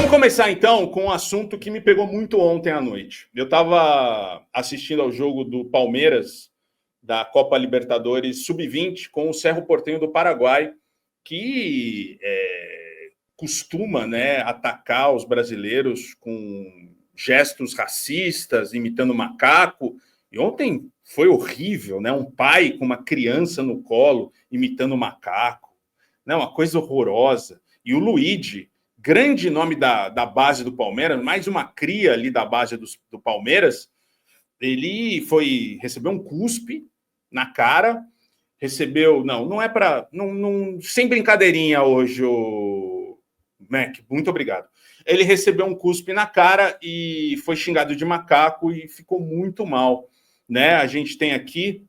Vamos começar então com um assunto que me pegou muito ontem à noite. Eu estava assistindo ao jogo do Palmeiras, da Copa Libertadores Sub-20, com o Cerro Porteño do Paraguai, que costuma, né, atacar os brasileiros com gestos racistas, imitando macaco. E ontem foi horrível, né? Um pai com uma criança no colo imitando macaco. Né? Uma coisa horrorosa. E o Luigi, grande nome da base do Palmeiras, mais uma cria ali da base do Palmeiras, ele recebeu um cuspe na cara, recebeu... Não é para... sem brincadeirinha hoje, o Mac, muito obrigado. Ele recebeu um cuspe na cara e foi xingado de macaco e ficou muito mal. Né? A gente tem aqui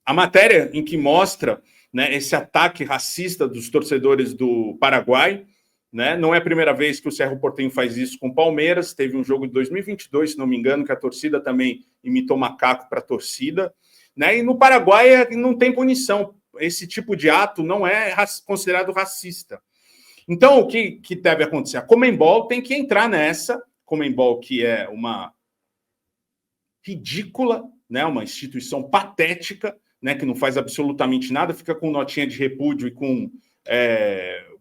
a matéria em que mostra, né, esse ataque racista dos torcedores do Paraguai. Né? Não é a primeira vez que o Cerro Porteño faz isso com o Palmeiras. Teve um jogo de 2022, se não me engano, que a torcida também imitou macaco para a torcida. Né? E no Paraguai não tem punição. Esse tipo de ato não é considerado racista. Então, o que deve acontecer? A Conmebol tem que entrar nessa. Conmebol, que é uma ridícula, né? Uma instituição patética, né? Que não faz absolutamente nada, fica com notinha de repúdio e com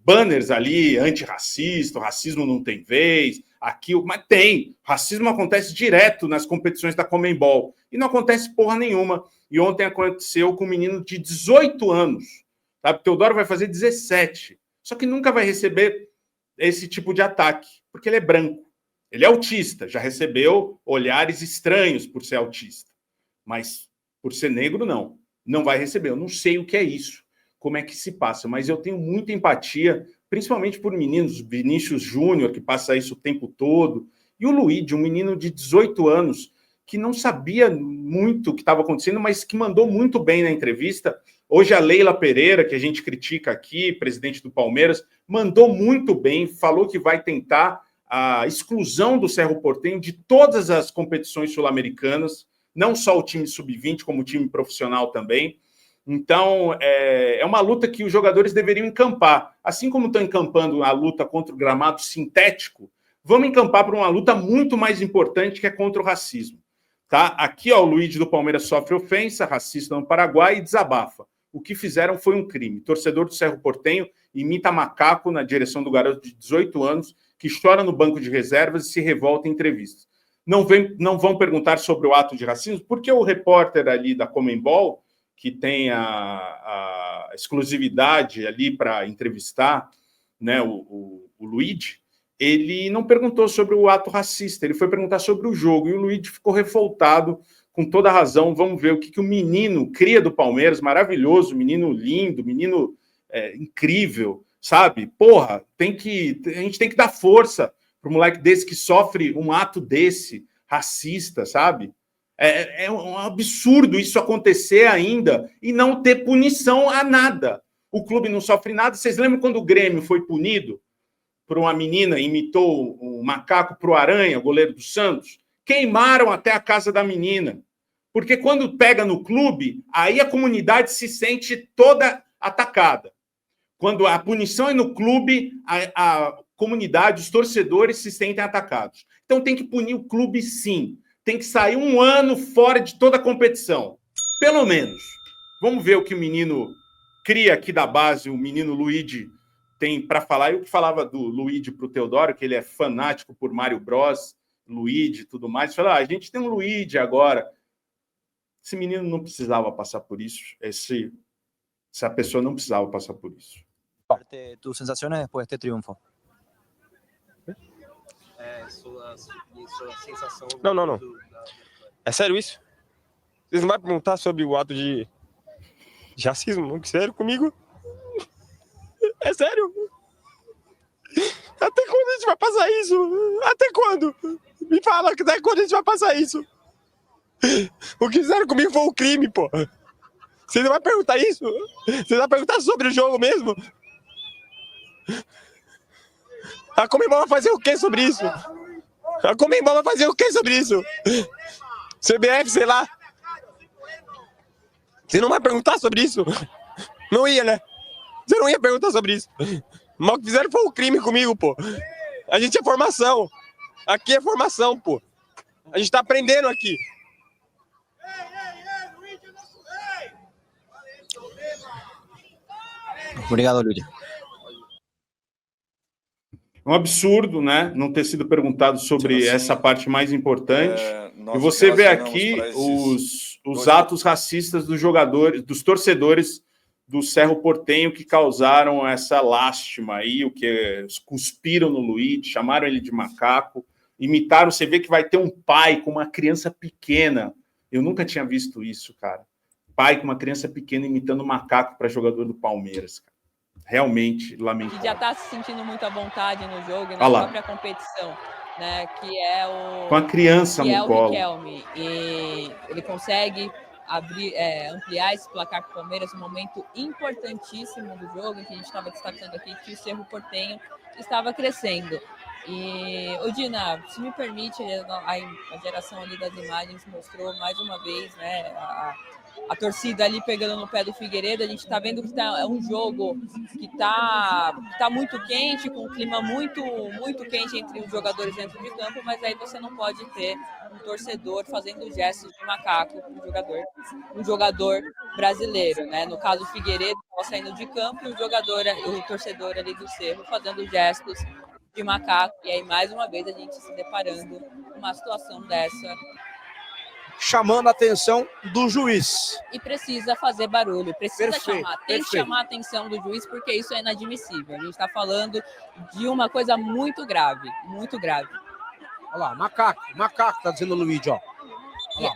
banners ali, antirracista, o racismo não tem vez, aquilo, mas tem. Racismo acontece direto nas competições da Conmebol e não acontece porra nenhuma. E ontem aconteceu com um menino de 18 anos, sabe? Teodoro vai fazer 17, só que nunca vai receber esse tipo de ataque, porque ele é branco. Ele é autista, já recebeu olhares estranhos por ser autista, mas por ser negro, não vai receber. Eu não sei o que é isso, como é que se passa, mas eu tenho muita empatia, principalmente por meninos, Vinícius Júnior, que passa isso o tempo todo, e o Luigi, um menino de 18 anos, que não sabia muito o que estava acontecendo, mas que mandou muito bem na entrevista. Hoje a Leila Pereira, que a gente critica aqui, presidente do Palmeiras, mandou muito bem, falou que vai tentar a exclusão do Cerro Porteño de todas as competições sul-americanas, não só o time sub-20, como o time profissional também. Então, é uma luta que os jogadores deveriam encampar. Assim como estão encampando a luta contra o gramado sintético, vamos encampar para uma luta muito mais importante, que é contra o racismo. Tá? Aqui, ó, o Luigi do Palmeiras sofre ofensa racista no Paraguai e desabafa. O que fizeram foi um crime. Torcedor do Cerro Porteño imita macaco na direção do garoto de 18 anos, que chora no banco de reservas e se revolta em entrevistas. Não vão perguntar sobre o ato de racismo, porque o repórter ali da Conmebol, que tem a exclusividade ali para entrevistar, né, o Luigi, ele não perguntou sobre o ato racista, ele foi perguntar sobre o jogo, e o Luigi ficou revoltado, com toda a razão. Vamos ver o que o menino, cria do Palmeiras, maravilhoso, menino lindo, menino incrível, sabe? Porra, a gente tem que dar força para um moleque desse que sofre um ato desse, racista, sabe? É um absurdo isso acontecer ainda e não ter punição a nada. O clube não sofre nada. Vocês lembram quando o Grêmio foi punido por uma menina, imitou um macaco para o Aranha, goleiro do Santos? Queimaram até a casa da menina. Porque quando pega no clube, aí a comunidade se sente toda atacada. Quando a punição é no clube, a comunidade, os torcedores se sentem atacados. Então tem que punir o clube, sim. Tem que sair um ano fora de toda a competição. Pelo menos. Vamos ver o que o menino cria aqui da base, o menino Luigi tem para falar. Eu que falava do Luigi para o Teodoro, que ele é fanático por Mario Bros, Luigi e tudo mais. Falei, a gente tem um Luigi agora. Esse menino não precisava passar por isso. Essa pessoa não precisava passar por isso. ¿Tus sensaciones después de este triunfo? Sua sensação... Não. É sério isso? Vocês não vão perguntar sobre o ato de racismo? Sério comigo? É sério? Até quando a gente vai passar isso? Até quando? Me fala, até quando a gente vai passar isso? O que fizeram comigo foi um crime, pô. Você não vai perguntar isso? Você vai perguntar sobre o jogo mesmo? A Conmebol vai fazer o que sobre isso? A Conmebol vai fazer o que sobre isso? CBF, sei lá. Você não vai perguntar sobre isso? Não ia, né? Você não ia perguntar sobre isso. Mas o que fizeram foi um crime comigo, pô. A gente é formação. Aqui é formação, pô. A gente tá aprendendo aqui. Obrigado, Luigi. É um absurdo, né? Não ter sido perguntado sobre essa parte mais importante. E você vê aqui os atos racistas dos jogadores, dos torcedores do Cerro Porteño que causaram essa lástima aí, o que cuspiram no Luiz, chamaram ele de macaco, imitaram. Você vê que vai ter um pai com uma criança pequena. Eu nunca tinha visto isso, cara. Pai com uma criança pequena imitando macaco para jogador do Palmeiras, cara. Realmente lamentável. Já está se sentindo muito à vontade no jogo, na própria competição, né? Que é o com a criança no colo. Riquelme. E ele consegue ampliar esse placar para o Palmeiras, um momento importantíssimo do jogo, em que a gente estava destacando aqui que o Cerro Porteño estava crescendo. E, Dina, se me permite, a geração ali das imagens mostrou mais uma vez, né, a torcida ali pegando no pé do Figueiredo. A gente está vendo que é um jogo que tá muito quente, com um clima muito, muito quente entre os jogadores dentro de campo, mas aí você não pode ter um torcedor fazendo gestos de macaco um jogador brasileiro, né? No caso, o Figueiredo estava saindo de campo e o torcedor ali do Cerro fazendo gestos de macaco. E aí, mais uma vez, a gente se deparando com uma situação dessa, chamando a atenção do juiz. E precisa fazer barulho, precisa chamar a atenção do juiz, porque isso é inadmissível. A gente está falando de uma coisa muito grave, muito grave. Olha lá, macaco, tá dizendo o Luigi, ó. Olha lá.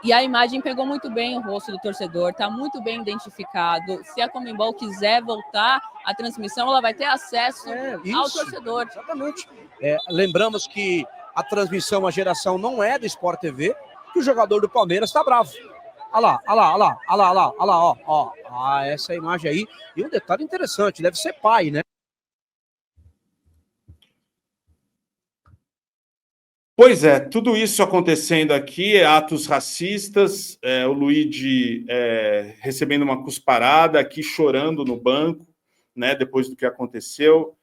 E a imagem pegou muito bem o rosto do torcedor, está muito bem identificado. Se a Conmebol quiser voltar à transmissão, ela vai ter acesso ao torcedor. Exatamente. Lembramos que a transmissão, a geração não é do Sport TV, que o jogador do Palmeiras está bravo. Olha lá, ó. Essa imagem aí. E um detalhe interessante, deve ser pai, né? Pois é, tudo isso acontecendo aqui, atos racistas, o Luigi recebendo uma cusparada, aqui chorando no banco, né, depois do que aconteceu.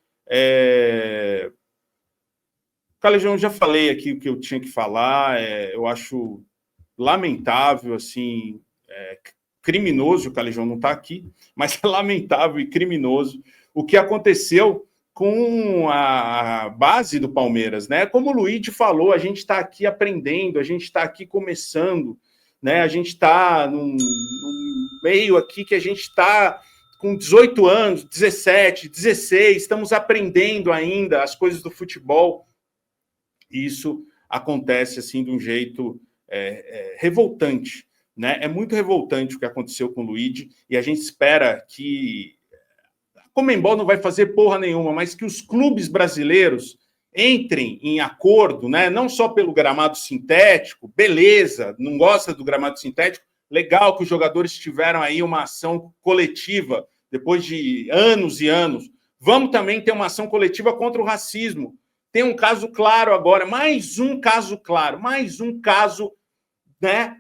Calejão, já falei aqui o que eu tinha que falar, eu acho lamentável, assim, criminoso, o Calejão não está aqui, mas é lamentável e criminoso o que aconteceu com a base do Palmeiras, né? Como o Luigi falou, a gente está aqui aprendendo, a gente está aqui começando, né? A gente está num meio aqui que a gente está com 18 anos, 17, 16, estamos aprendendo ainda as coisas do futebol. E isso acontece assim de um jeito revoltante, né? É muito revoltante o que aconteceu com o Luigi, e a gente espera que a Conmebol não vai fazer porra nenhuma, mas que os clubes brasileiros entrem em acordo, né? Não só pelo gramado sintético, beleza, não gosta do gramado sintético, legal que os jogadores tiveram aí uma ação coletiva depois de anos e anos. Vamos também ter uma ação coletiva contra o racismo. Tem um caso claro agora, mais um caso claro, mais um caso, né,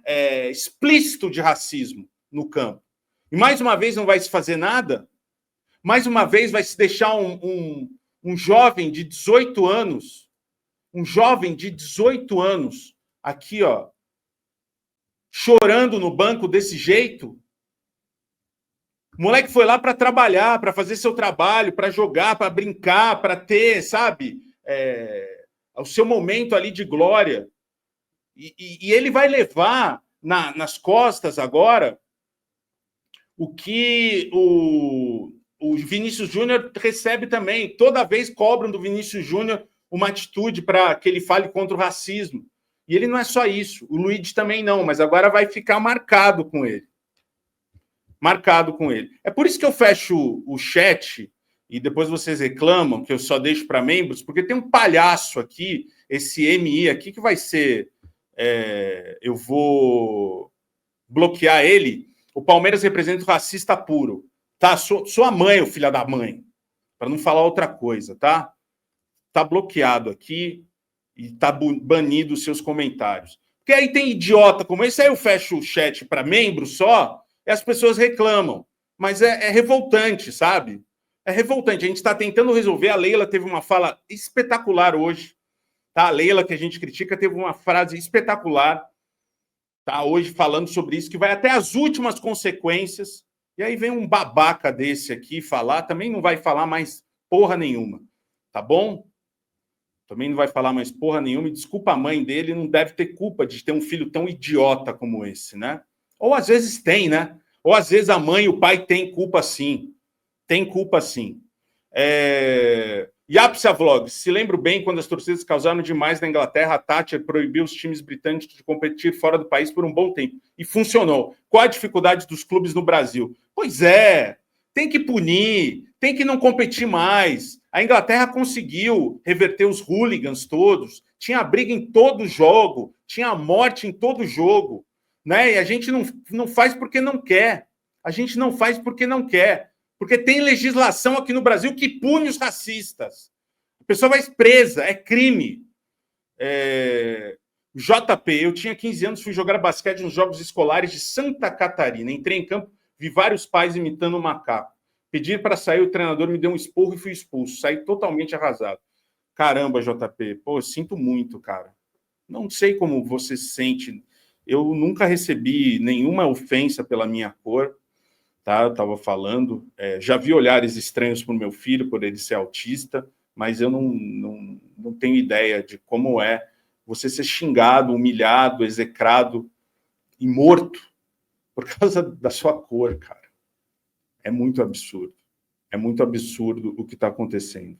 explícito de racismo no campo. E mais uma vez não vai se fazer nada, mais uma vez vai se deixar um jovem de 18 anos, aqui, ó, chorando no banco desse jeito. O moleque foi lá para trabalhar, para fazer seu trabalho, para jogar, para brincar, para ter, sabe, o seu momento ali de glória. E ele vai levar nas costas agora o que o Vinícius Júnior recebe também. Toda vez cobram do Vinícius Júnior uma atitude para que ele fale contra o racismo. E ele não é só isso. O Luigi também não, mas agora vai ficar marcado com ele. É por isso que eu fecho o chat e depois vocês reclamam que eu só deixo para membros, porque tem um palhaço aqui, esse MI aqui, que vai ser... eu vou bloquear ele. O Palmeiras representa o racista puro. Tá? Sua mãe, o filho da mãe. Para não falar outra coisa, tá? Tá bloqueado aqui e tá banido os seus comentários. Porque aí tem idiota como esse, aí eu fecho o chat para membros só e as pessoas reclamam. mas é revoltante, sabe? É revoltante. A gente está tentando resolver. A Leila teve uma fala espetacular hoje. Tá? A Leila, que a gente critica, teve uma frase espetacular, tá? Hoje falando sobre isso, que vai até as últimas consequências. E aí vem um babaca desse aqui falar, também não vai falar mais porra nenhuma, tá bom? Também não vai falar mais porra nenhuma, e desculpa a mãe dele, não deve ter culpa de ter um filho tão idiota como esse, né? Ou às vezes tem, né? Ou às vezes a mãe e o pai têm culpa sim. Tem culpa sim. Yapsa Vlogs, se lembro bem quando as torcidas causaram demais na Inglaterra, a Thatcher proibiu os times britânicos de competir fora do país por um bom tempo. E funcionou. Qual a dificuldade dos clubes no Brasil? Pois é, tem que punir, tem que não competir mais. A Inglaterra conseguiu reverter os hooligans todos, tinha briga em todo jogo, tinha morte em todo jogo, né? E a gente não faz porque não quer. A gente não faz porque não quer. Porque tem legislação aqui no Brasil que pune os racistas. A pessoa vai presa, é crime. JP, eu tinha 15 anos, fui jogar basquete nos Jogos Escolares de Santa Catarina. Entrei em campo, vi vários pais imitando um macaco. Pedi para sair, o treinador me deu um esporro e fui expulso. Saí totalmente arrasado. Caramba, JP, pô, eu sinto muito, cara. Não sei como você se sente. Eu nunca recebi nenhuma ofensa pela minha cor. Tá, eu estava falando, já vi olhares estranhos para o meu filho, por ele ser autista, mas eu não tenho ideia de como é você ser xingado, humilhado, execrado e morto por causa da sua cor, cara. É muito absurdo. É muito absurdo o que está acontecendo.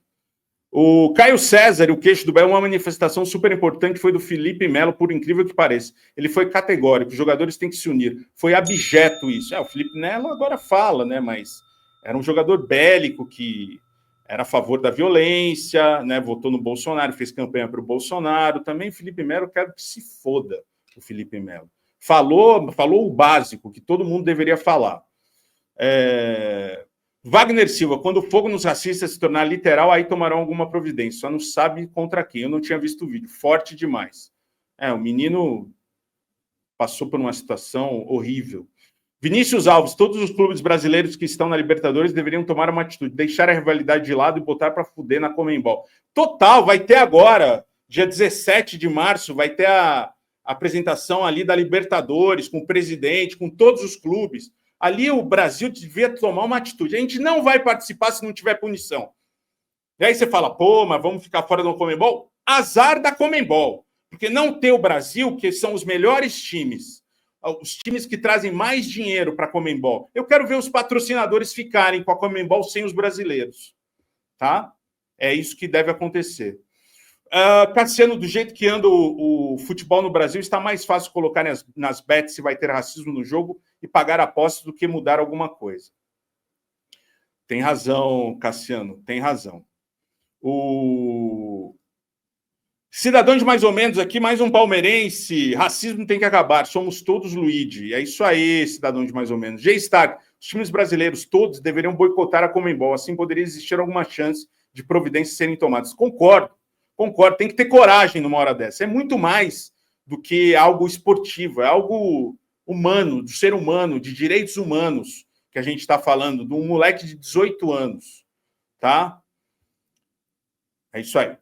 O Caio César, o queixo do Bel, uma manifestação super importante foi do Felipe Melo, por incrível que pareça. Ele foi categórico, os jogadores têm que se unir. Foi abjeto isso. O Felipe Melo agora fala, né? Mas era um jogador bélico que era a favor da violência, né? Votou no Bolsonaro, fez campanha para o Bolsonaro. Também Felipe Melo, quero que se foda o Felipe Melo. Falou o básico, que todo mundo deveria falar. Wagner Silva, quando o fogo nos racistas se tornar literal, aí tomarão alguma providência. Só não sabe contra quem. Eu não tinha visto o vídeo. Forte demais. O menino passou por uma situação horrível. Vinícius Alves, todos os clubes brasileiros que estão na Libertadores deveriam tomar uma atitude, deixar a rivalidade de lado e botar para fuder na Conmebol. Total, vai ter agora, dia 17 de março, vai ter a apresentação ali da Libertadores, com o presidente, com todos os clubes. Ali o Brasil devia tomar uma atitude. A gente não vai participar se não tiver punição. E aí você fala, pô, mas vamos ficar fora do Conmebol? Azar da Conmebol. Porque não ter o Brasil, que são os melhores times, os times que trazem mais dinheiro para a Conmebol. Eu quero ver os patrocinadores ficarem com a Conmebol sem os brasileiros. Tá? É isso que deve acontecer. Cassiano, do jeito que anda o futebol no Brasil, está mais fácil colocar nas bets se vai ter racismo no jogo e pagar apostas do que mudar alguma coisa. Tem razão, Cassiano, tem razão. O cidadão de mais ou menos aqui, mais um palmeirense. Racismo tem que acabar, somos todos Luigi. É isso aí, cidadão de mais ou menos. G-Star, os times brasileiros todos deveriam boicotar a Conmebol, assim poderia existir alguma chance de providências serem tomadas. Concordo, tem que ter coragem numa hora dessa. É muito mais do que algo esportivo, é algo humano, do ser humano, de direitos humanos que a gente está falando, de um moleque de 18 anos, tá? É isso aí.